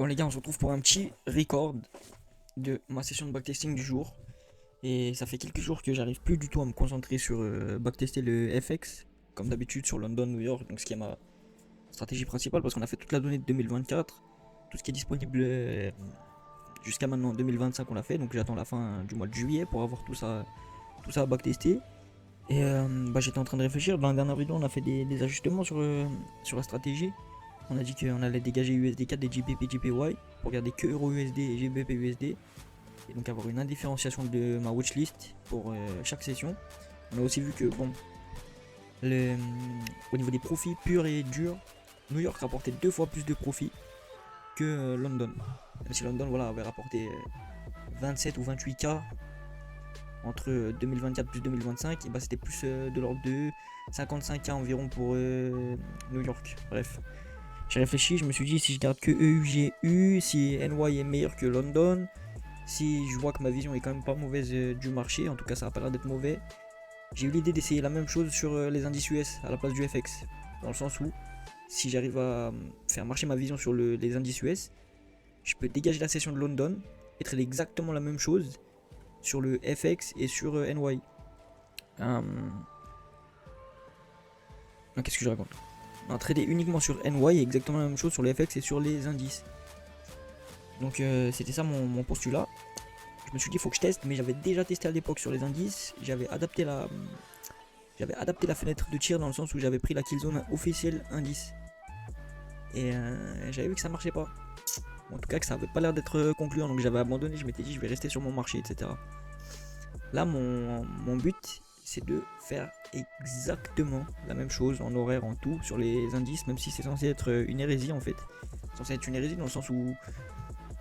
Bon les gars, on se retrouve pour un petit record de ma session de backtesting du jour. Et ça fait quelques jours que j'arrive plus du tout à me concentrer sur backtester le FX, comme d'habitude sur London, New York, donc ce qui est ma stratégie principale parce qu'on a fait toute la donnée de 2024, tout ce qui est disponible jusqu'à maintenant 2025 on l'a fait, donc j'attends la fin du mois de juillet pour avoir tout ça à backtester. Et j'étais en train de réfléchir, dans la dernière vidéo on a fait des ajustements sur la stratégie. On a dit qu'on allait dégager USD4 des GBP GPY pour garder que Euro USD et GBP USD. Et donc avoir une indifférenciation de ma watchlist pour chaque session. On a aussi vu que bon, au niveau des profits purs et durs, New York rapportait 2 fois plus de profits que London. Même si London voilà, avait rapporté 27 ou 28K entre 2024 plus 2025, et bah c'était plus de l'ordre de 55K environ pour New York. Bref. J'ai réfléchi, je me suis dit si je garde que EUGU, si NY est meilleur que London, si je vois que ma vision est quand même pas mauvaise du marché, en tout cas ça a pas l'air d'être mauvais, j'ai eu l'idée d'essayer la même chose sur les indices US à la place du FX. Dans le sens où si j'arrive à faire marcher ma vision sur les indices US, je peux dégager la session de London et trader exactement la même chose sur le FX et sur NY. Qu'est-ce que je raconte? Trader uniquement sur NY et exactement la même chose sur les FX et sur les indices. Donc c'était ça mon postulat. Je me suis dit faut que je teste, mais j'avais déjà testé à l'époque sur les indices. J'avais adapté la fenêtre de tir dans le sens où j'avais pris la killzone officielle indice. Et j'avais vu que ça marchait pas. En tout cas que ça avait pas l'air d'être concluant, donc j'avais abandonné, je m'étais dit je vais rester sur mon marché, etc. Là mon but c'est de faire exactement la même chose en horaire, en tout, sur les indices, même si c'est censé être une hérésie en fait. C'est censé être une hérésie dans le sens où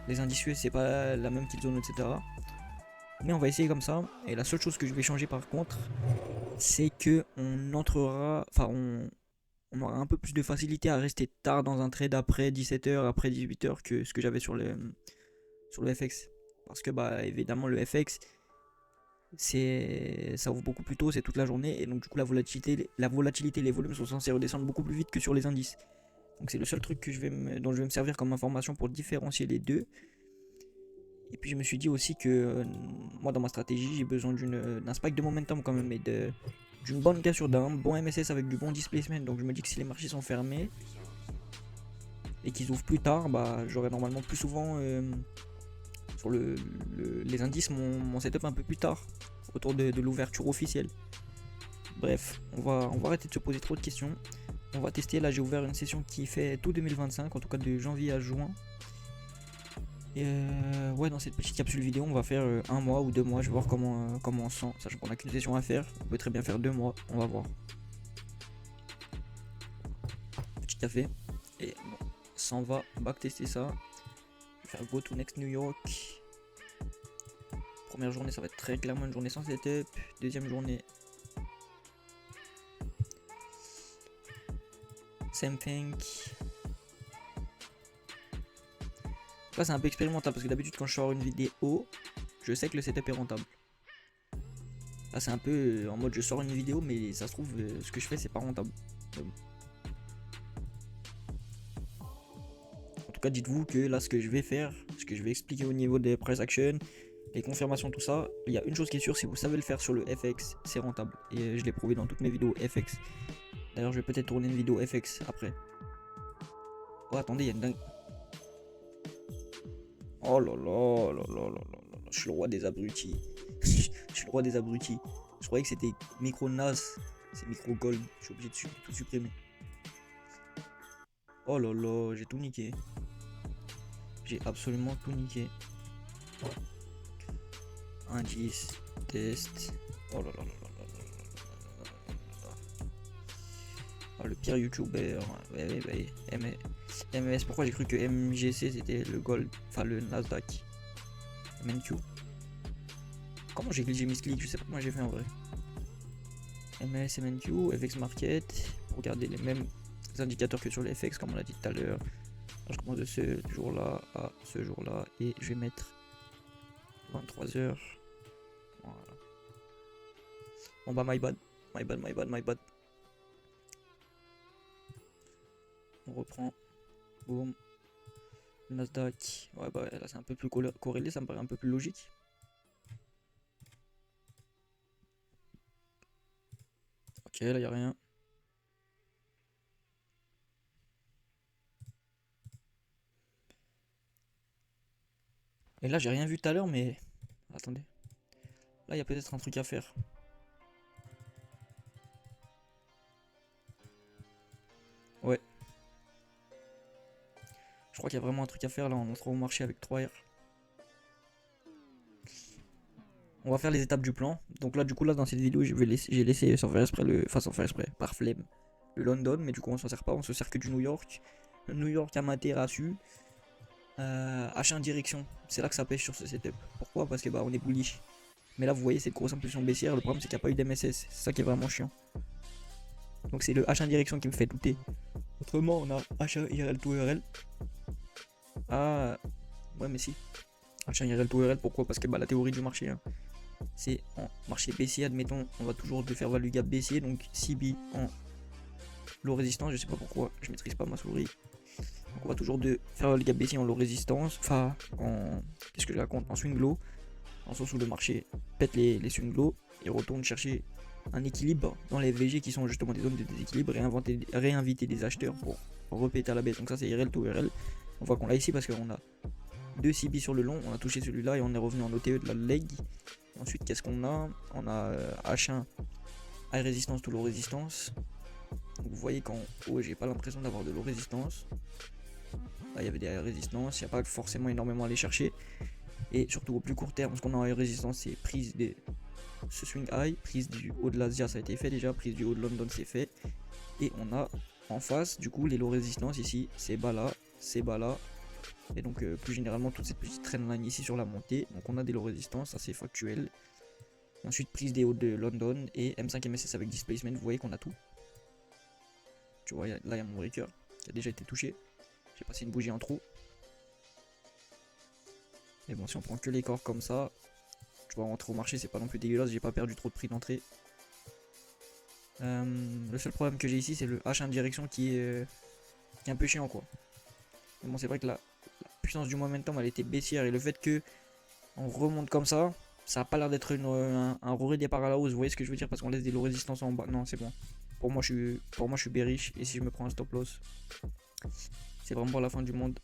les indices US c'est pas la même killzone, etc. Mais on va essayer comme ça. Et la seule chose que je vais changer par contre, c'est que on entrera, on aura un peu plus de facilité à rester tard dans un trade après 17h, après 18h que ce que j'avais sur le FX. Parce que bah évidemment le FX ça ouvre beaucoup plus tôt, c'est toute la journée, et donc du coup la volatilité, les volumes sont censés redescendre beaucoup plus vite que sur les indices. Donc c'est le seul truc dont je vais me servir comme information pour différencier les deux. Et puis je me suis dit aussi que moi dans ma stratégie j'ai besoin d'un spike de momentum quand même, et d'une bonne cassure, d'un bon MSS avec du bon displacement. Donc je me dis que si les marchés sont fermés et qu'ils ouvrent plus tard, bah j'aurai normalement plus souvent sur les indices mon setup un peu plus tard, autour de l'ouverture officielle. Bref, on va arrêter de se poser trop de questions. On va tester, là j'ai ouvert une session qui fait tout 2025, en tout cas de janvier à juin. Et ouais, dans cette petite capsule vidéo, on va faire 1 mois ou 2 mois. Je vais voir comment on se sent. Sachant qu'on a qu'une session à faire, on peut très bien faire 2 mois. On va voir. Petit café. Et bon, ça on va backtester ça. Je vais faire go to next New York. Première journée, ça va être très clairement une journée sans setup. Deuxième journée, same thing. Là, c'est un peu expérimental parce que d'habitude, quand je sors une vidéo, je sais que le setup est rentable. Là, c'est un peu en mode je sors une vidéo, mais ça se trouve, ce que je fais, c'est pas rentable. En tout cas, dites-vous que là, ce que je vais faire, ce que je vais expliquer au niveau des price action, les confirmations, tout ça, il y a une chose qui est sûre, si vous savez le faire sur le FX, c'est rentable. Et je l'ai prouvé dans toutes mes vidéos FX. D'ailleurs, je vais peut-être tourner une vidéo FX après. Oh, attendez, il y a une dingue. Oh là là là là là là là, je suis le roi des abrutis. Je suis le roi des abrutis. Je croyais que c'était micro NAS, c'est micro gold. Je suis obligé de tout supprimer. Oh là là, j'ai tout niqué. J'ai absolument tout niqué. Indice, test. Oh là là là là là là là là. Oh, le pire youtubeur. Ouais. MS, pourquoi j'ai cru que MGC c'était le gold, enfin le Nasdaq. MNQ. Comment j'ai misclick, je sais pas comment j'ai fait en vrai. MLS, MNQ, FX Market, pour regarder les mêmes indicateurs que sur les FX comme on l'a dit tout à l'heure. Je commence de ce jour-là à ce jour-là et je vais mettre 23h. Voilà. Bon bah my bad. On reprend. Boum. Nasdaq. Ouais, bah là c'est un peu plus corrélé, ça me paraît un peu plus logique. Ok, là y a rien. Et là j'ai rien vu tout à l'heure, mais attendez. Là il y a peut-être un truc à faire. Ouais. Je crois qu'il y a vraiment un truc à faire là en entrant au marché avec 3R. On va faire les étapes du plan. Donc là, du coup, là, dans cette vidéo, j'ai laissé sans faire exprès enfin, sans faire exprès, par flemme, le London. Mais du coup, on s'en sert pas. On se sert que du New York. Le New York Amaterasu. H1 direction. C'est là que ça pêche sur ce setup. Pourquoi? Parce que bah, on est bullish. Mais là, vous voyez cette grosse impulsion baissière. Le problème, c'est qu'il n'y a pas eu d'MSS. C'est ça qui est vraiment chiant. Donc, c'est le H1 direction qui me fait douter. Autrement, on a H1 IRL to URL. Ah, ouais, mais si. H1 IRL to URL, pourquoi? Parce que bah, la théorie du marché, hein, c'est en marché baissier, admettons, on va toujours de faire value gap baissier, donc CB en low résistance, je sais pas pourquoi, je maîtrise pas ma souris. Donc on va toujours de faire value gap baissier en low résistance, enfin en, qu'est-ce que je raconte, en swing low, en sens où le marché pète les swing low et retourne chercher un équilibre dans les VG qui sont justement des zones de déséquilibre et réinviter des acheteurs pour repéter à la baisse. Donc ça c'est IRL to IRL. On voit qu'on l'a ici parce qu'on a deux CB sur le long, on a touché celui-là et on est revenu en OTE de la leg. Ensuite, qu'est-ce qu'on a? On a H1 high résistance to low résistance. Vous voyez qu'en haut, j'ai pas l'impression d'avoir de low résistance. Là, il y avait des high résistance, il n'y a pas forcément énormément à aller chercher. Et surtout au plus court terme, ce qu'on a en high résistance, c'est prise de ce swing high, prise du haut de l'Asia, ça a été fait déjà, prise du haut de London, c'est fait. Et on a en face, du coup, les low résistance ici, c'est bas là, c'est bas là. Et donc plus généralement toute cette petite trendline ici sur la montée. Donc on a des low résistance, assez factuel. Ensuite prise des hauts de London et M5 MSS avec displacement, vous voyez qu'on a tout. Tu vois, là il y a mon breaker qui a déjà été touché. J'ai passé une bougie en trou. Mais bon, si on prend que les corps comme ça, tu vois, rentrer au marché c'est pas non plus dégueulasse, j'ai pas perdu trop de prix d'entrée. Le seul problème que j'ai ici c'est le H1 direction qui est un peu chiant quoi. Mais bon, c'est vrai que la puissance du momentum elle était baissière et le fait que on remonte comme ça a pas l'air d'être un redépart à la hausse, vous voyez ce que je veux dire, parce qu'on laisse des low résistances en bas. Non, c'est bon. Pour moi je suis bearish et si je me prends un stop loss, c'est vraiment pas la fin du monde.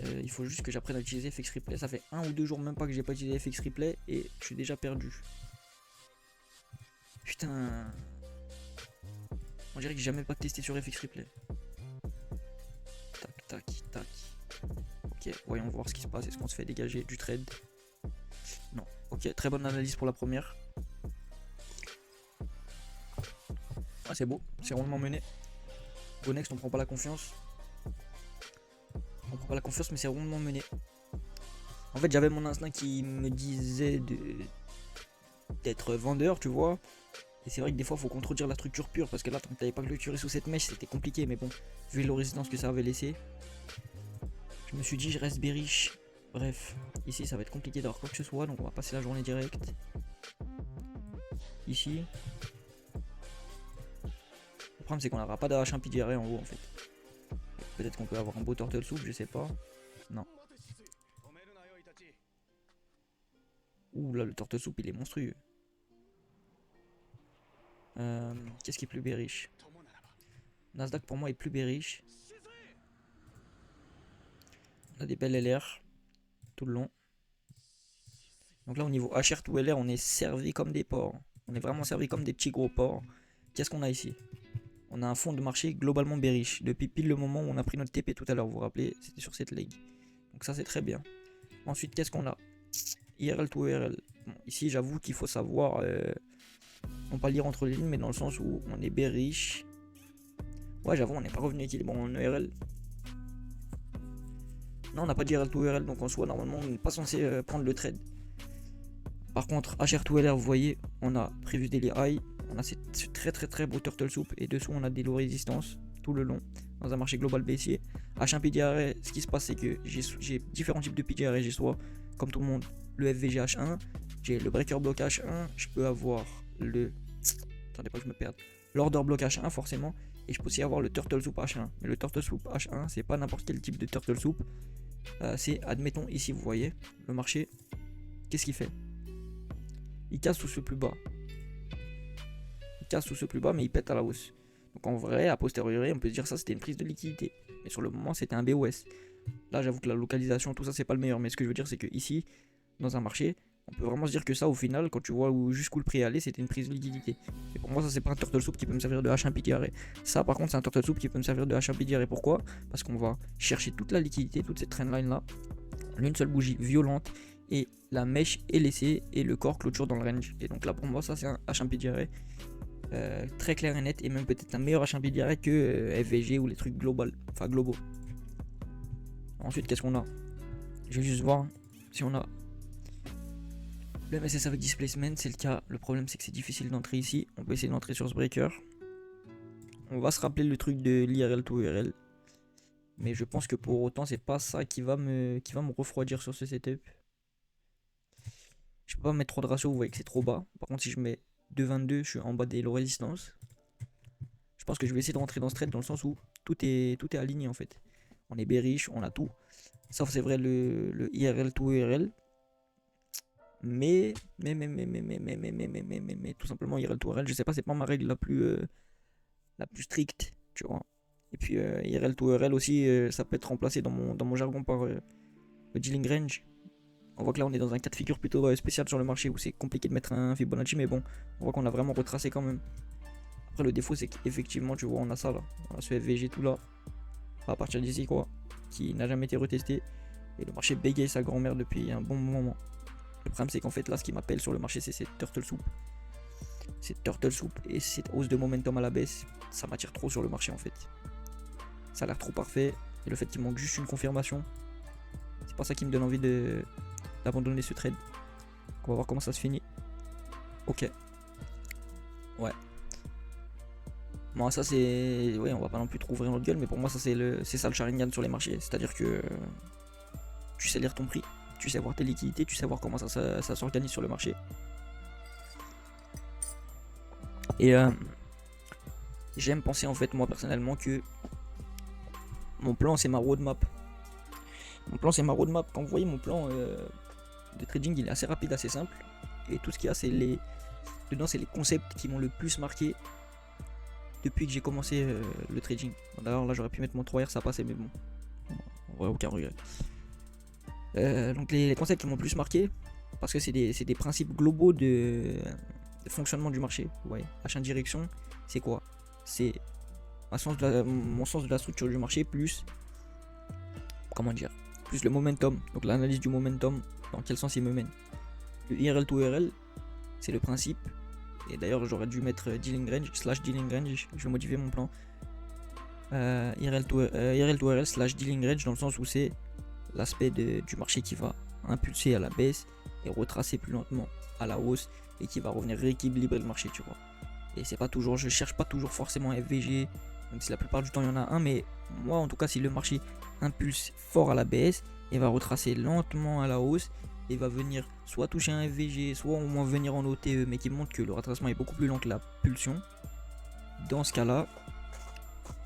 Il faut juste que j'apprenne à utiliser FX Replay. Ça fait 1 ou 2 jours même pas que j'ai pas utilisé FX Replay et je suis déjà perdu. Putain. On dirait que j'ai jamais pas testé sur FX Replay. Tac, tac, tac. Ok, voyons voir ce qui se passe. Est-ce qu'on se fait dégager du trade? Non. Ok, très bonne analyse pour la première. Ah, c'est beau, c'est rondement mené. Go next, on prend pas la confiance. On prend pas la confiance, mais c'est rondement mené. En fait, j'avais mon instinct qui me disait d'être vendeur, tu vois. Et c'est vrai que des fois, il faut contredire la structure pure. Parce que là, tant que t'avais pas clôturé sous cette mèche, c'était compliqué. Mais bon, vu la résistance que ça avait laissé, je me suis dit, je reste bearish. Bref, ici, ça va être compliqué d'avoir quoi que ce soit. Donc, on va passer la journée directe. Ici. Le problème, c'est qu'on n'aura pas d'H1 PDRA en haut, en fait. Peut-être qu'on peut avoir un beau turtle soup, je sais pas. Non. Ouh là, le turtle soup, il est monstrueux. Qu'est-ce qui est plus bearish? Nasdaq pour moi est plus bearish. On a des belles LR tout le long. Donc là au niveau HR to LR on est servi comme des porcs. On est vraiment servi comme des petits gros porcs. Qu'est-ce qu'on a ici? On a un fond de marché globalement bearish. Depuis pile le moment où on a pris notre TP tout à l'heure, vous vous rappelez, c'était sur cette leg. Donc ça c'est très bien. Ensuite qu'est-ce qu'on a? IRL to IRL. Bon, ici j'avoue qu'il faut savoir non pas lire entre les lignes mais dans le sens où on est bearish. Ouais j'avoue on n'est pas revenu équilibré en ERL. Non on n'a pas d'IRL to IRL donc en soi normalement on n'est pas censé prendre le trade. Par contre HR to LR vous voyez on a prévu daily high. On a ce très beau turtle soup et dessous on a des low résistances tout le long dans un marché global baissier. H1 PDRA, ce qui se passe c'est que j'ai différents types de PDRA, j'ai soit comme tout le monde le FVG H1, j'ai le breaker block H1, je peux avoir le... Attendez pas que je me perde. L'order block H1 forcément Et je peux aussi avoir le Turtle Soup H1. Mais le Turtle Soup H1, c'est pas n'importe quel type de Turtle Soup. C'est, admettons, ici, vous voyez, le marché, qu'est-ce qu'il fait? Il casse tout ce plus bas. Il casse tout ce plus bas, mais il pète à la hausse. Donc en vrai, a posteriori, on peut se dire ça, c'était une prise de liquidité. Mais sur le moment, c'était un BOS. Là, j'avoue que la localisation, tout ça, c'est pas le meilleur. Mais ce que je veux dire, c'est que ici, dans un marché, on peut vraiment se dire que ça, au final, quand tu vois jusqu'où le prix allait, c'était une prise de liquidité. Et pour moi, ça, c'est pas un turtle soup qui peut me servir de H1 PTR. Ça, par contre, c'est un turtle soup qui peut me servir de H1 PTR. Pourquoi? Parce qu'on va chercher toute la liquidité, toute cette trendline là, une seule bougie violente, et la mèche est laissée, et le corps clôture dans le range. Et donc là, pour moi, ça, c'est un H1 PTR. Très clair et net, et même peut-être un meilleur H1 PTR que FVG ou les trucs globaux. Ensuite, qu'est-ce qu'on a? Je vais juste voir si on a le MSS avec displacement, c'est le cas. Le problème, c'est que c'est difficile d'entrer ici. On peut essayer d'entrer sur ce breaker. On va se rappeler le truc de l'IRL to URL. Mais je pense que pour autant, c'est pas ça qui va me refroidir sur ce setup. Je peux pas mettre trop de ratio, vous voyez que c'est trop bas. Par contre, si je mets 2,22, je suis en bas des low résistance. Je pense que je vais essayer de rentrer dans ce trade dans le sens où tout est aligné en fait. On est bearish, on a tout. Sauf c'est vrai le IRL to URL. Mais tout simplement IRL to URL, je sais pas, c'est pas ma règle la plus stricte, tu vois. Et puis IRL to URL aussi, ça peut être remplacé dans mon jargon par le dealing range. On voit que là on est dans un cas de figure plutôt spécial sur le marché où c'est compliqué de mettre un Fibonacci, mais bon, on voit qu'on a vraiment retracé quand même. Après le défaut c'est qu'effectivement tu vois on a ça là, on a ce FVG tout là, à partir d'ici quoi, qui n'a jamais été retesté. Et le marché bégaye sa grand-mère depuis un bon moment. Le problème c'est qu'en fait là ce qui m'appelle sur le marché c'est cette turtle soup. Cette turtle soup et cette hausse de momentum à la baisse, ça m'attire trop sur le marché en fait. Ça a l'air trop parfait. Et le fait qu'il manque juste une confirmation, c'est pas ça qui me donne envie d'abandonner ce trade. On va voir comment ça se finit. Ok. Ouais. Bon ça c'est... Ouais, on va pas non plus trop ouvrir notre gueule, mais pour moi ça c'est ça le Sharingan sur les marchés. C'est-à-dire que tu sais lire ton prix, tu sais voir tes liquidités, tu sais voir comment ça s'organise sur le marché. Et j'aime penser en fait moi personnellement que mon plan c'est ma roadmap. Mon plan c'est ma roadmap. Quand vous voyez mon plan de trading, il est assez rapide, assez simple. Et tout ce qu'il y a c'est dedans c'est les concepts qui m'ont le plus marqué depuis que j'ai commencé le trading. D'ailleurs là j'aurais pu mettre mon 3R, ça passait mais bon. En vrai aucun regret. Donc les concepts qui m'ont le plus marqué, parce que c'est des principes globaux de fonctionnement du marché. Ouais. H1 direction, c'est quoi? C'est mon sens de la structure du marché plus, comment dire, plus le momentum. Donc l'analyse du momentum, dans quel sens il me mène. Le IRL to URL, c'est le principe. Et d'ailleurs j'aurais dû mettre dealing range / dealing range. Je vais modifier mon plan. IRL to URL / dealing range dans le sens où c'est l'aspect du marché qui va impulser à la baisse et retracer plus lentement à la hausse et qui va revenir rééquilibrer le marché, tu vois. Et c'est pas toujours, je cherche pas toujours forcément FVG, même si la plupart du temps il y en a un, mais moi en tout cas si le marché impulse fort à la baisse et va retracer lentement à la hausse et va venir soit toucher un FVG, soit au moins venir en OTE, mais qui montre que le retracement est beaucoup plus lent que la pulsion, dans ce cas là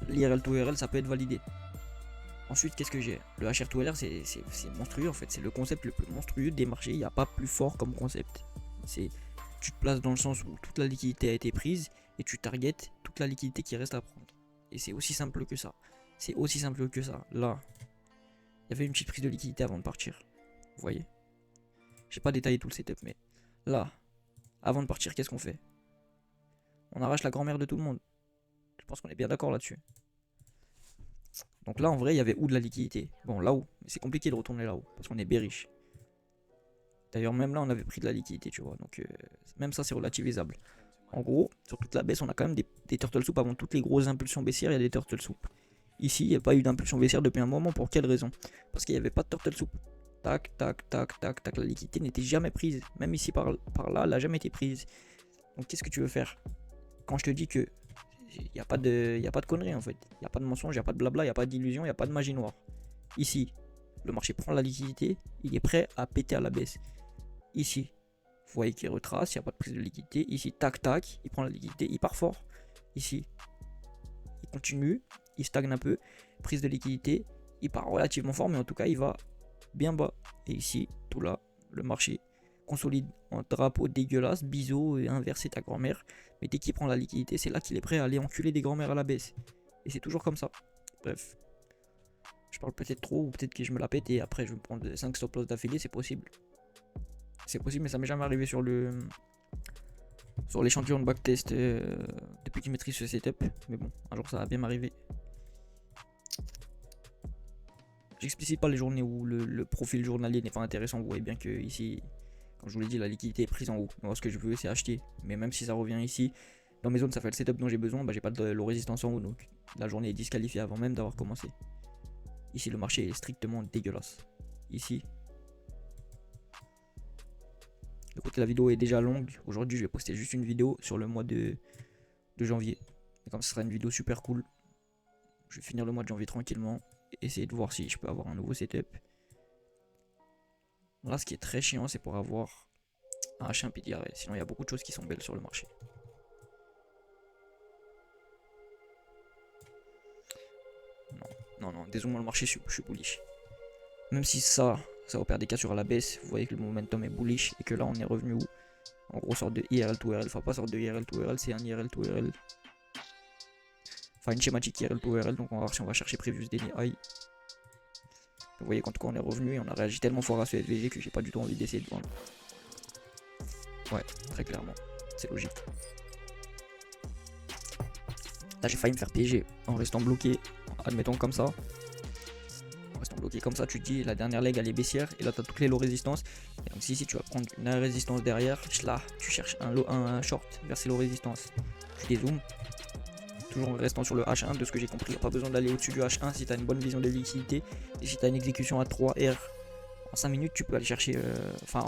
l'IRL to URL ça peut être validé. Ensuite, qu'est-ce que j'ai? Le HR to LR, c'est monstrueux en fait. C'est le concept le plus monstrueux des marchés. Il n'y a pas plus fort comme concept. Tu te places dans le sens où toute la liquidité a été prise et tu targetes toute la liquidité qui reste à prendre. Et c'est aussi simple que ça. C'est aussi simple que ça. Là, il y avait une petite prise de liquidité avant de partir. Vous voyez? J'ai pas détaillé tout le setup, mais là, avant de partir, qu'est-ce qu'on fait? On arrache la grand-mère de tout le monde. Je pense qu'on est bien d'accord là-dessus. Donc là en vrai il y avait où de la liquidité? Bon là-haut, mais c'est compliqué de retourner là-haut parce qu'on est bearish. D'ailleurs même là on avait pris de la liquidité, tu vois, donc même ça c'est relativisable. En gros, sur toute la baisse on a quand même des turtle soup avant toutes les grosses impulsions baissières, il y a des turtle soup. Ici il n'y a pas eu d'impulsion baissière depuis un moment, pour quelle raison? Parce qu'il n'y avait pas de turtle soup. Tac, tac, tac, tac, tac, la liquidité n'était jamais prise, même ici par là, elle n'a jamais été prise. Donc qu'est-ce que tu veux faire? Quand je te dis que il n'y a pas de conneries en fait. Il n'y a pas de mensonge, il n'y a pas de blabla, il n'y a pas d'illusion, il n'y a pas de magie noire. Ici, le marché prend la liquidité, il est prêt à péter à la baisse. Ici, vous voyez qu'il retrace, il n'y a pas de prise de liquidité. Ici, tac tac, il prend la liquidité, il part fort. Ici, il continue, il stagne un peu, prise de liquidité, il part relativement fort, mais en tout cas il va bien bas. Et ici, tout là, le marché consolide en drapeau dégueulasse, biseau et inversé ta grand-mère. Mais dès qu'il prend la liquidité, c'est là qu'il est prêt à aller enculer des grand-mères à la baisse. Et c'est toujours comme ça. Bref. Je parle peut-être trop, ou peut-être que je me la pète et après je vais me prendre 5 stop loss d'affilée, c'est possible. C'est possible, mais ça m'est jamais arrivé sur l'échantillon de backtest depuis que je maîtrise ce setup. Mais bon, un jour ça va bien m'arriver. J'explicite pas les journées où le profil journalier n'est pas intéressant. Vous voyez bien que ici, comme je vous l'ai dit, la liquidité est prise en haut. Moi, ce que je veux, c'est acheter. Mais même si ça revient ici, dans mes zones, ça fait le setup dont j'ai besoin. Bah, j'ai pas de low résistance en haut. Donc la journée est disqualifiée avant même d'avoir commencé. Ici, le marché est strictement dégueulasse. Ici, le côté de la vidéo est déjà longue. Aujourd'hui, je vais poster juste une vidéo sur le mois de janvier. Et comme ce sera une vidéo super cool, je vais finir le mois de janvier tranquillement. Essayer de voir si je peux avoir un nouveau setup. Là, ce qui est très chiant, c'est pour avoir un H1 PDR. Sinon, il y a beaucoup de choses qui sont belles sur le marché. Non, désolé, le marché, je suis bullish. Même si ça opère des cas sur la baisse, vous voyez que le momentum est bullish et que là, on est revenu où? En gros, sorte de IRL to IRL. Enfin, pas sorte de IRL to IRL, c'est un IRL to IRL. Enfin, une schématique IRL to IRL. Donc, on va voir si on va chercher previous daily high. Vous voyez qu'en tout cas, on est revenu et on a réagi tellement fort à ce SVG que j'ai pas du tout envie d'essayer de vendre. Ouais, très clairement. C'est logique. Là, j'ai failli me faire piéger en restant bloqué. Admettons comme ça. En restant bloqué comme ça, tu te dis la dernière leg elle est baissière et là tu as toutes les low résistances. Et donc si tu vas prendre une résistance derrière, là tu cherches un short vers ces low résistances. Tu dézoomes. Toujours en restant sur le H1 de ce que j'ai compris. Pas besoin d'aller au-dessus du H1 si tu as une bonne vision de liquidité. Et si tu as une exécution à 3R en 5 minutes, tu peux aller chercher. Enfin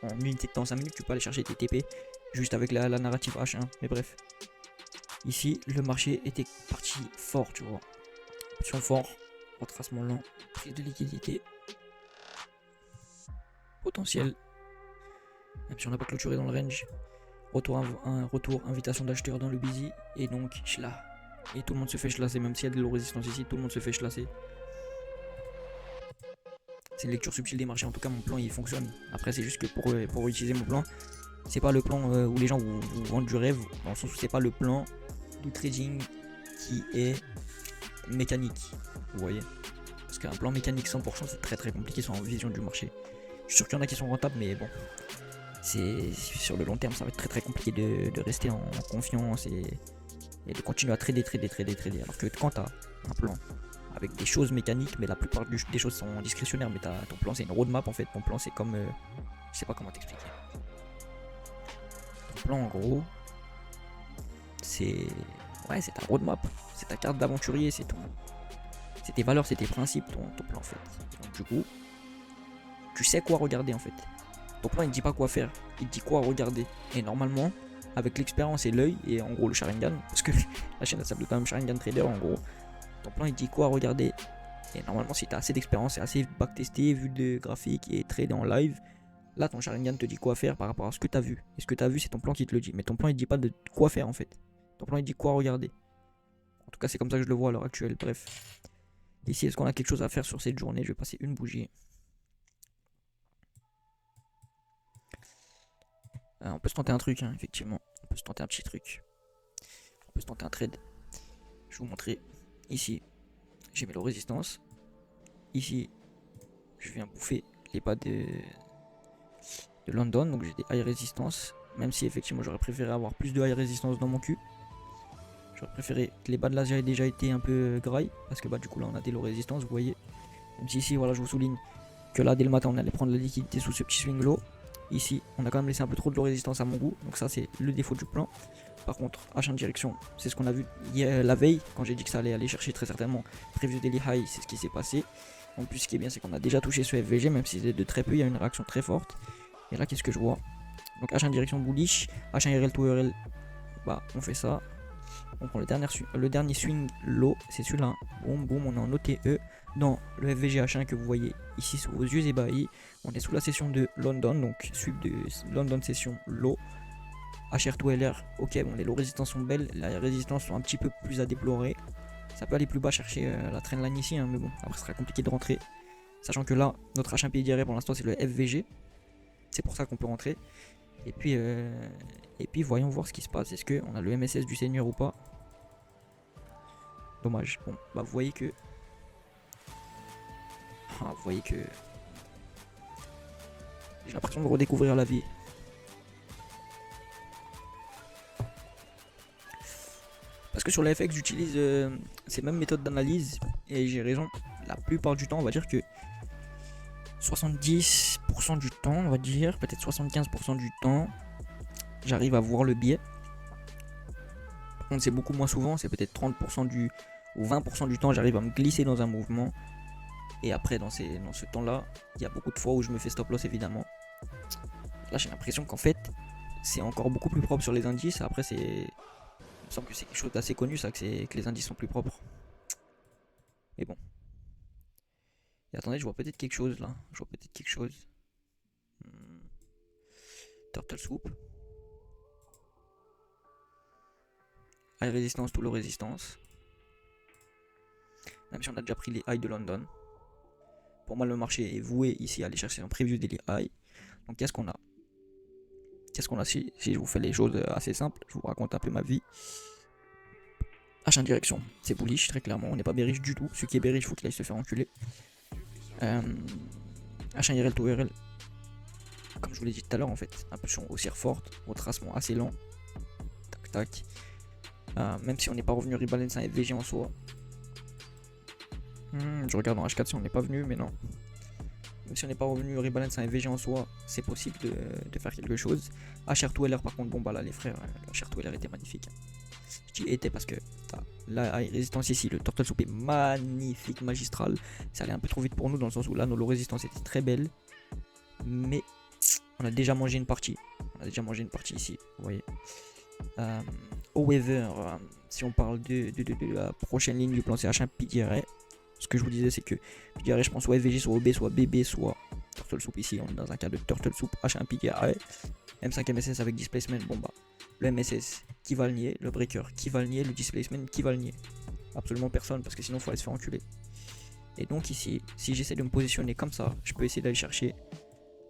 en unité de temps 5 minutes, tu peux aller chercher tes TP. Juste avec la narrative H1. Mais bref. Ici, le marché était parti fort, tu vois. Option fort, retracement lent, prise de liquidité. Potentiel. Même si on n'a pas clôturé dans le range. Retour, invitation d'acheteur dans le busy. Et donc, là. Et tout le monde se fait chlasser. Même s'il y a de low résistance ici, tout le monde se fait chlasser. C'est une lecture subtile des marchés. En tout cas, mon plan il fonctionne. Après, c'est juste que pour utiliser mon plan, c'est pas le plan où les gens vous vendent du rêve. Dans le sens où c'est pas le plan du trading qui est mécanique. Vous voyez? Parce qu'un plan mécanique 100%, c'est très très compliqué sur en vision du marché. Je suis sûr qu'il y en a qui sont rentables, mais bon. C'est sur le long terme, ça va être très très compliqué de rester en confiance et de continuer à trader. Alors que quand tu as un plan avec des choses mécaniques, mais la plupart des choses sont discrétionnaires, mais ton plan c'est une roadmap en fait. Ton plan c'est comme. Je sais pas comment t'expliquer. Ton plan en gros, c'est. Ouais, c'est ta roadmap, c'est ta carte d'aventurier, c'est tes valeurs, c'est tes principes, ton plan en fait. Donc, du coup, tu sais quoi regarder en fait. Ton plan il ne dit pas quoi faire, il te dit quoi regarder. Et normalement, avec l'expérience et l'œil, et en gros le Sharingan, parce que la chaîne elle s'appelle quand même Sharingan Trader en gros, ton plan il te dit quoi regarder. Et normalement, si tu as assez d'expérience et assez backtesté, vu de graphique et tradé en live, là ton Sharingan te dit quoi faire par rapport à ce que tu as vu. Et ce que tu as vu, c'est ton plan qui te le dit. Mais ton plan il te dit pas de quoi faire en fait. Ton plan il dit quoi regarder. En tout cas, c'est comme ça que je le vois à l'heure actuelle. Bref. Ici, est-ce qu'on a quelque chose à faire sur cette journée? Je vais passer une bougie. On peut se tenter un truc, hein, effectivement. On peut se tenter un petit truc. On peut se tenter un trade. Je vais vous montrer. Ici, j'ai mes low résistance. Ici, je viens bouffer les bas de London. Donc j'ai des high résistance. Même si effectivement j'aurais préféré avoir plus de high résistance dans mon cul. J'aurais préféré que les bas de l'Asia aient déjà été un peu graille. Parce que bah du coup là on a des low résistance, vous voyez. Même si ici voilà je vous souligne que là dès le matin on allait prendre la liquidité sous ce petit swing low. Ici on a quand même laissé un peu trop de low résistance à mon goût. Donc ça c'est le défaut du plan. Par contre H1 direction, c'est ce qu'on a vu hier, la veille. Quand j'ai dit que ça allait aller chercher très certainement previous daily high, c'est ce qui s'est passé. En plus ce qui est bien c'est qu'on a déjà touché ce FVG. Même si c'est de très peu, il y a une réaction très forte. Et là qu'est-ce que je vois? Donc H1 direction bullish, H1 IRL to IRL, bah on fait ça. On prend le dernier swing low, c'est celui-là. Boum, boum, on est en OTE dans le FVG H1 que vous voyez ici sous vos yeux ébahis. On est sous la session de London, donc sweep de London session low. HR to LR, ok, bon, les low résistances sont belles, les résistances sont un petit peu plus à déplorer. Ça peut aller plus bas chercher la trendline ici, hein, mais bon, après ce sera compliqué de rentrer. Sachant que là, notre H1 pied d'arrêt pour l'instant c'est le FVG. C'est pour ça qu'on peut rentrer. Et puis voyons voir ce qui se passe. Est-ce qu'on a le MSS du Seigneur ou pas? Dommage. Bon, bah vous voyez que... Ah, vous voyez que... J'ai l'impression de redécouvrir la vie. Parce que sur la FX j'utilise ces mêmes méthodes d'analyse. Et j'ai raison. La plupart du temps on va dire que 70% du temps, on va dire, peut-être 75% du temps, j'arrive à voir le biais. Par contre, c'est beaucoup moins souvent, c'est peut-être 30% ou 20% du temps, j'arrive à me glisser dans un mouvement. Et après, dans ce temps-là, il y a beaucoup de fois où je me fais stop loss, évidemment. Là, j'ai l'impression qu'en fait, c'est encore beaucoup plus propre sur les indices. Après, il me semble que c'est quelque chose d'assez connu, ça, que les indices sont plus propres. Mais bon. Et attendez, je vois peut-être quelque chose là. Je vois peut-être quelque chose. Turtle Soup. High résistance, tout low résistance. Même si on a déjà pris les highs de London. Pour moi, le marché est voué ici à aller chercher un preview des highs. Donc, qu'est-ce qu'on a? Qu'est-ce qu'on a si je vous fais les choses assez simples? Je vous raconte un peu ma vie. H1 direction, c'est bullish, très clairement. On n'est pas bearish du tout. Celui qui est bearish, il faut qu'il aille se faire enculer. H1 IRL to IRL, comme je vous l'ai dit tout à l'heure, en fait, impulsion haussière forte, retracement assez lent. Tac tac. Même si on n'est pas revenu rebalance un FVG en soi. Je regarde en H4 si on n'est pas venu, mais non. Même si on n'est pas revenu rebalance un FVG en soi, c'est possible de faire quelque chose. HR2LR par contre, bon bah là les frères, le HR2LR était magnifique. Je dis était parce que la résistance ici, le Turtle Soup est magnifique, magistral. Ça allait un peu trop vite pour nous dans le sens où là nos résistances étaient très belles. Mais on a déjà mangé une partie. On a déjà mangé une partie ici, vous voyez. However, si on parle de la prochaine ligne du plan CH1 PDRA, ce que je vous disais c'est que PDRA je pense soit FVG, soit OB, soit BB, soit Turtle Soup ici. On est dans un cas de Turtle Soup H1 PDRA. M5 MSS avec displacement, bon bah le MSS qui va le nier, le breaker qui va le nier, le displacement qui va le nier. Absolument personne parce que sinon il faut aller se faire enculer. Et donc ici, si j'essaie de me positionner comme ça, je peux essayer d'aller chercher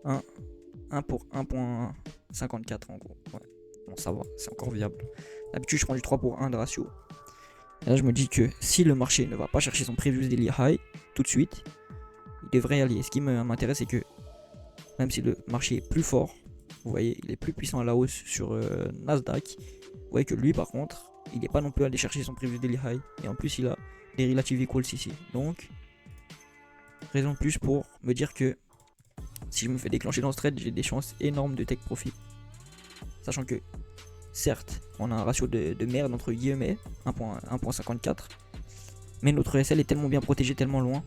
1 pour 1.54 en gros. Ouais. Bon ça va, c'est encore viable. D'habitude je prends du 3 pour 1 de ratio. Et là je me dis que si le marché ne va pas chercher son previous daily high tout de suite, il devrait y aller. Et ce qui m'intéresse c'est que même si le marché est plus fort, vous voyez, il est plus puissant à la hausse sur Nasdaq. Vous voyez que lui, par contre, il n'est pas non plus allé chercher son previous daily high. Et en plus, il a des relative equals ici. Donc, raison de plus pour me dire que si je me fais déclencher dans ce trade, j'ai des chances énormes de take profit. Sachant que, certes, on a un ratio de merde entre guillemets, 1.54. Mais notre SL est tellement bien protégé, tellement loin.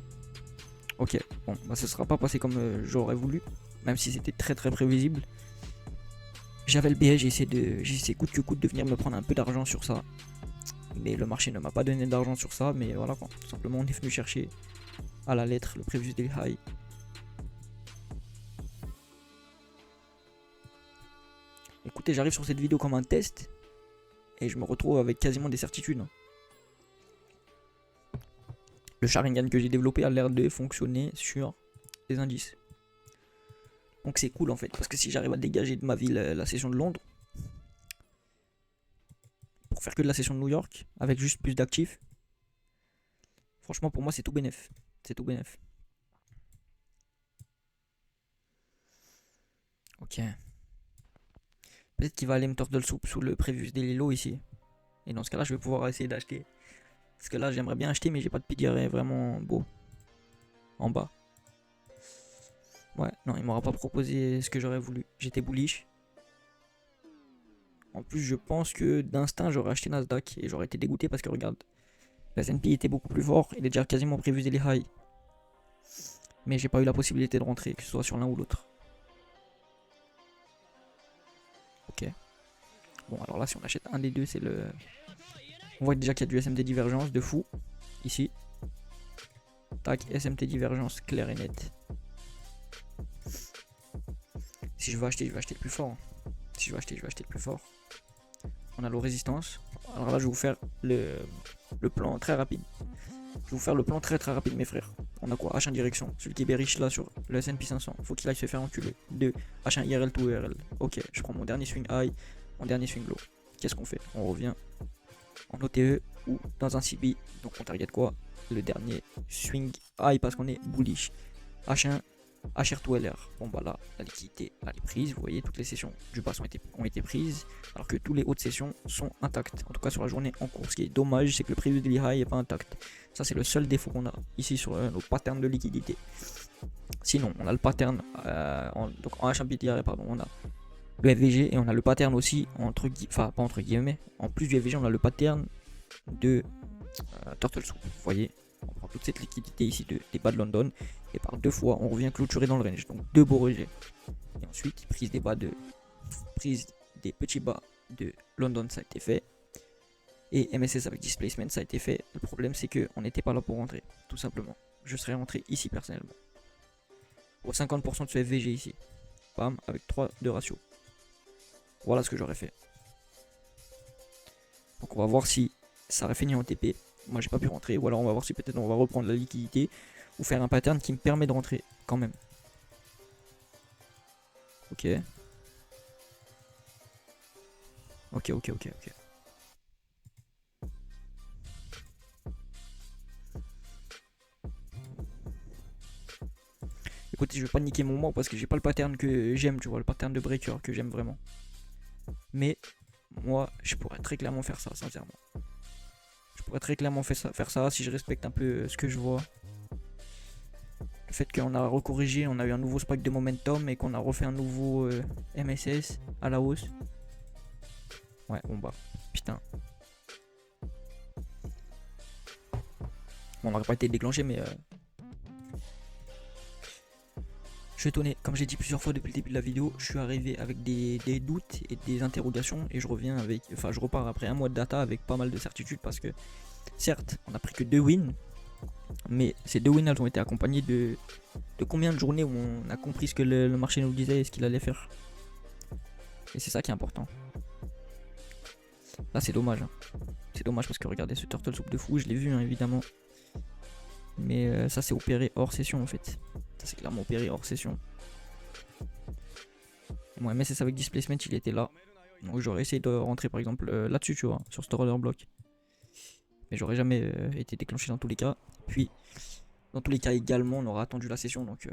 Ok, bon, bah ça sera pas passé comme j'aurais voulu. Même si c'était très très prévisible. J'avais le BS, j'ai essayé coûte que coûte de venir me prendre un peu d'argent sur ça. Mais le marché ne m'a pas donné d'argent sur ça. Mais voilà quoi, tout simplement on est venu chercher à la lettre le previous daily high. Écoutez, j'arrive sur cette vidéo comme un test. Et je me retrouve avec quasiment des certitudes. Le Sharingan que j'ai développé a l'air de fonctionner sur les indices. Donc c'est cool en fait, parce que si j'arrive à dégager de ma ville la session de Londres, pour faire que de la session de New York, avec juste plus d'actifs, franchement pour moi c'est tout bénef. C'est tout bénef. Ok. Peut-être qu'il va aller me Turtle Soup sous le Previous Daily Low ici. Et dans ce cas là je vais pouvoir essayer d'acheter. Parce que là j'aimerais bien acheter mais j'ai pas de PDRA vraiment beau. En bas. Ouais, non, il m'aura pas proposé ce que j'aurais voulu. J'étais bullish. En plus, je pense que d'instinct, j'aurais acheté Nasdaq et j'aurais été dégoûté parce que regarde, le S&P était beaucoup plus fort. Il est déjà quasiment prévu des highs. Mais j'ai pas eu la possibilité de rentrer, que ce soit sur l'un ou l'autre. Ok. Bon, alors là, si on achète un des deux, c'est le... On voit déjà qu'il y a du SMT divergence de fou. Ici. Tac, SMT divergence clair et net. Si je veux acheter, je vais acheter le plus fort. Si je veux acheter, je vais acheter le plus fort. On a l'eau résistance. Alors là, je vais vous faire le plan très rapide. Je vais vous faire le plan très rapide, mes frères. On a quoi? H1 direction. Celui qui est bearish là sur le S&P 500. Faut qu'il aille se faire enculer. 2. H1 IRL to URL. Ok, je prends mon dernier swing high, mon dernier swing low. Qu'est-ce qu'on fait? On revient en OTE ou dans un CB. Donc on target quoi? Le dernier swing high parce qu'on est bullish. H1, HR to LR. Bon bah là, la liquidité elle est prise. Vous voyez, toutes les sessions du bas ont été prises. Alors que tous les hautes sessions sont intactes. En tout cas sur la journée en cours. Ce qui est dommage, c'est que le prix du daily high n'est pas intact. Ça c'est le seul défaut qu'on a ici sur nos patterns de liquidité. Sinon, on a le pattern donc en H1PTR, pardon, on a le FVG et on a le pattern aussi pas entre guillemets. En plus du FVG, on a le pattern de Turtle Soup. Vous voyez, on prend toute cette liquidité ici des bas de London et par deux fois on revient clôturer dans le range. Donc deux beaux rejets. Et ensuite prise des petits bas de London, ça a été fait. Et MSS avec displacement, ça a été fait. Le problème c'est que on n'était pas là pour rentrer, tout simplement. Je serais rentré ici personnellement. Au 50% de ce FVG ici. Bam, avec 3 de ratio. Voilà ce que j'aurais fait. Donc on va voir si ça aurait fini en TP. Moi j'ai pas pu rentrer. Ou alors on va voir si peut-être on va reprendre la liquidité. Ou faire un pattern qui me permet de rentrer quand même. Ok. Ok. Écoutez, je vais pas niquer mon mot parce que j'ai pas le pattern que j'aime, tu vois, le pattern de breaker que j'aime vraiment. Mais moi, je pourrais très clairement faire ça, sincèrement. Je pourrais très clairement faire ça si je respecte un peu ce que je vois. Le fait qu'on a recorrigé, on a eu un nouveau spike de momentum et qu'on a refait un nouveau MSS à la hausse. Ouais, bon bah, putain. Bon, on n'aurait pas été déclenché, mais je suis étonné. Comme j'ai dit plusieurs fois depuis le début de la vidéo, je suis arrivé avec des doutes et des interrogations et je reviens avec, enfin, je repars après un mois de data avec pas mal de certitudes parce que, certes, on a pris que 2 wins, mais ces 2 wins elles ont été accompagnées de combien de journées où on a compris ce que le marché nous disait et ce qu'il allait faire. Et c'est ça qui est important. Là, c'est dommage. Hein. C'est dommage parce que regardez ce turtle soup de fou, je l'ai vu hein, évidemment. Mais ça, c'est opéré hors session en fait. Ça, c'est clairement opéré hors session. Mon MSS avec displacement, il était là. Donc j'aurais essayé de rentrer par exemple là-dessus, tu vois, sur ce order block. Mais j'aurais jamais été déclenché dans tous les cas. Puis, dans tous les cas également, on aura attendu la session. Donc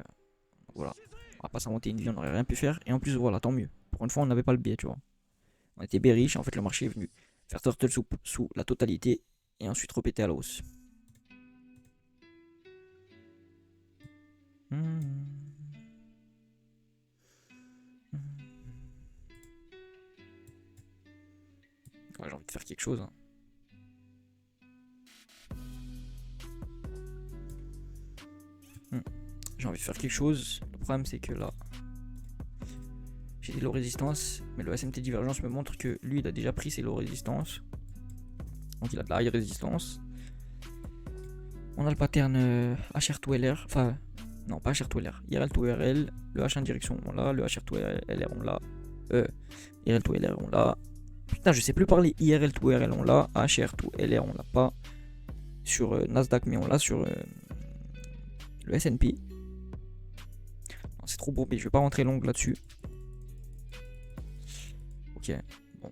voilà, on va pas s'inventer une vie, on n'aurait rien pu faire. Et en plus, voilà, tant mieux. Pour une fois, on n'avait pas le biais, tu vois. On était bearish, et en fait, le marché est venu faire turtle soup sous la totalité. Et ensuite repéter à la hausse. Ouais, j'ai envie de faire quelque chose. Hein. J'ai envie de faire quelque chose. Le problème, c'est que là, j'ai des low résistance. Mais le SMT divergence me montre que lui, il a déjà pris ses low résistance. Donc, il a de la high résistance. On a le pattern HR to LR. Enfin, non, pas HR to LR. IRL to URL. Le H1 direction, on l'a. Le HR to LR, on l'a. IRL to LR, on l'a. Putain, je sais plus parler. IRL to URL, on l'a. HR to LR, on l'a pas. Sur Nasdaq, mais on l'a sur le S&P. C'est trop beau, mais je vais pas rentrer long là-dessus. Ok, bon.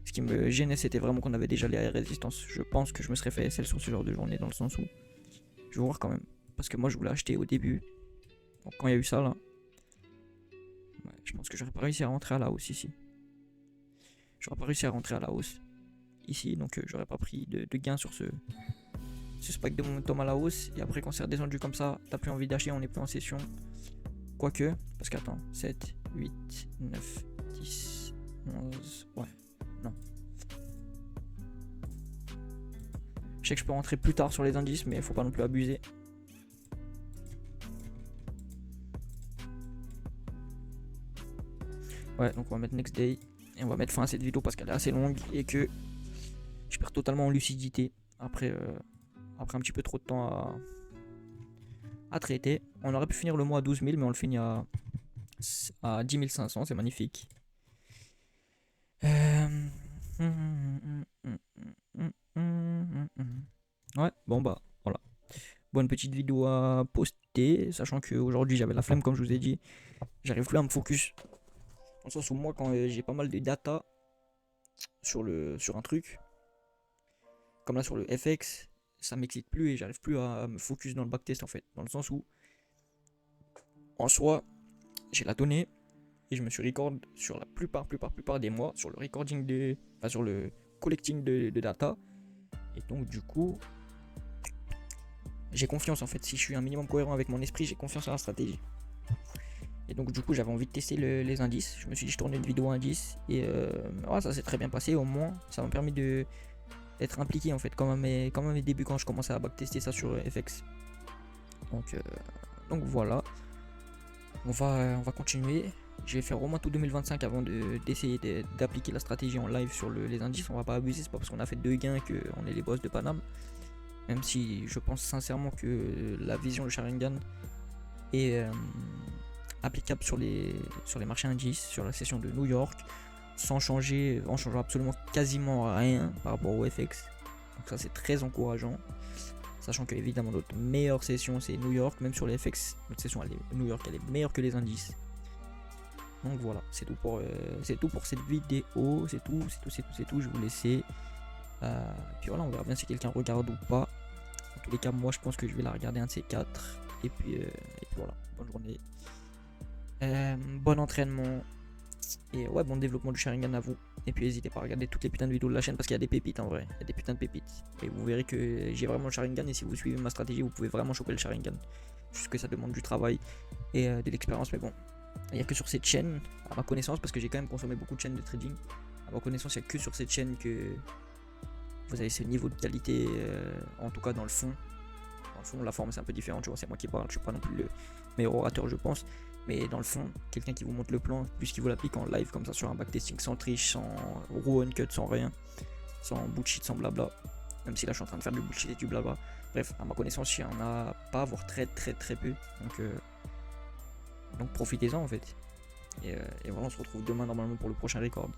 Ce qui me gênait, c'était vraiment qu'on avait déjà les résistances. Je pense que je me serais fait SL sur ce genre de journée, dans le sens où je vais voir quand même. Parce que moi, je voulais acheter au début. Donc, quand il y a eu ça là, ouais, je pense que j'aurais pas réussi à rentrer à la hausse ici. J'aurais pas réussi à rentrer à la hausse ici, donc j'aurais pas pris de gain sur ce spike de momentum à la hausse. Et après, quand c'est redescendu comme ça, t'as plus envie d'acheter, on est plus en session. Quoique, parce qu'attends, 7, 8, 9, 10, 11, ouais, non. Je sais que je peux rentrer plus tard sur les indices, mais faut pas non plus abuser. Ouais, donc on va mettre next day. Et on va mettre fin à cette vidéo parce qu'elle est assez longue et que je perds totalement en lucidité après un petit peu trop de temps à traiter. On aurait pu finir le mois à 12 000, mais on le finit à 10 500, c'est magnifique. Ouais, bon bah voilà. Bonne petite vidéo à poster, sachant qu'aujourd'hui j'avais la flemme comme je vous ai dit. J'arrive plus à me focus. Dans le sens où moi quand j'ai pas mal de data sur un truc, comme là sur le FX, ça m'excite plus et j'arrive plus à me focus dans le backtest en fait. Dans le sens où en soi j'ai la donnée et je me suis record sur la plupart des mois sur le recording de. Enfin sur le collecting de data. Et donc du coup j'ai confiance en fait. Si je suis un minimum cohérent avec mon esprit, j'ai confiance en la stratégie. Et donc du coup j'avais envie de tester les indices. Je me suis dit je tourne une vidéo indice. Et ouais, ça s'est très bien passé. Au moins ça m'a permis d'être impliqué en fait comme à mes débuts quand je commençais à backtester ça sur FX. Donc voilà. On va continuer. Je vais faire au moins tout 2025 avant d'essayer d'appliquer la stratégie en live sur les indices. On va pas abuser, c'est pas parce qu'on a fait 2 gains qu'on est les boss de Paname. Même si je pense sincèrement que la vision de Sharingan est applicable sur les marchés indices, sur la session de New York, sans changer, en changeant absolument quasiment rien par rapport au FX. Donc ça c'est très encourageant. Sachant que évidemment notre meilleure session c'est New York, même sur les FX, notre session New York elle est meilleure que les indices. Donc voilà, c'est tout pour cette vidéo, c'est tout, je vais vous laisser. Puis voilà, on verra bien si quelqu'un regarde ou pas. En tous les cas, moi je pense que je vais la regarder un de ces quatre. Et puis voilà, bonne journée. Bon entraînement. Et ouais, bon développement du Sharingan à vous. Et puis n'hésitez pas à regarder toutes les putains de vidéos de la chaîne parce qu'il y a des pépites en vrai. Il y a des putains de pépites. Et vous verrez que j'ai vraiment le Sharingan. Et si vous suivez ma stratégie, vous pouvez vraiment choper le Sharingan. Juste que ça demande du travail et de l'expérience. Mais bon, il n'y a que sur cette chaîne, à ma connaissance, parce que j'ai quand même consommé beaucoup de chaînes de trading. À ma connaissance, il n'y a que sur cette chaîne que vous avez ce niveau de qualité, en tout cas dans le fond. Dans le fond, la forme c'est un peu différent, tu vois, c'est moi qui parle, je suis pas non plus le meilleur orateur, je pense. Mais dans le fond, quelqu'un qui vous montre le plan, plus qui vous l'applique en live comme ça sur un backtesting sans triche, sans raw uncut, sans rien, sans bullshit, sans blabla. Même si là je suis en train de faire du bullshit et du blabla. Bref, à ma connaissance, il n'y en a pas, voire très peu. Donc profitez-en en fait. Et voilà, on se retrouve demain normalement pour le prochain record.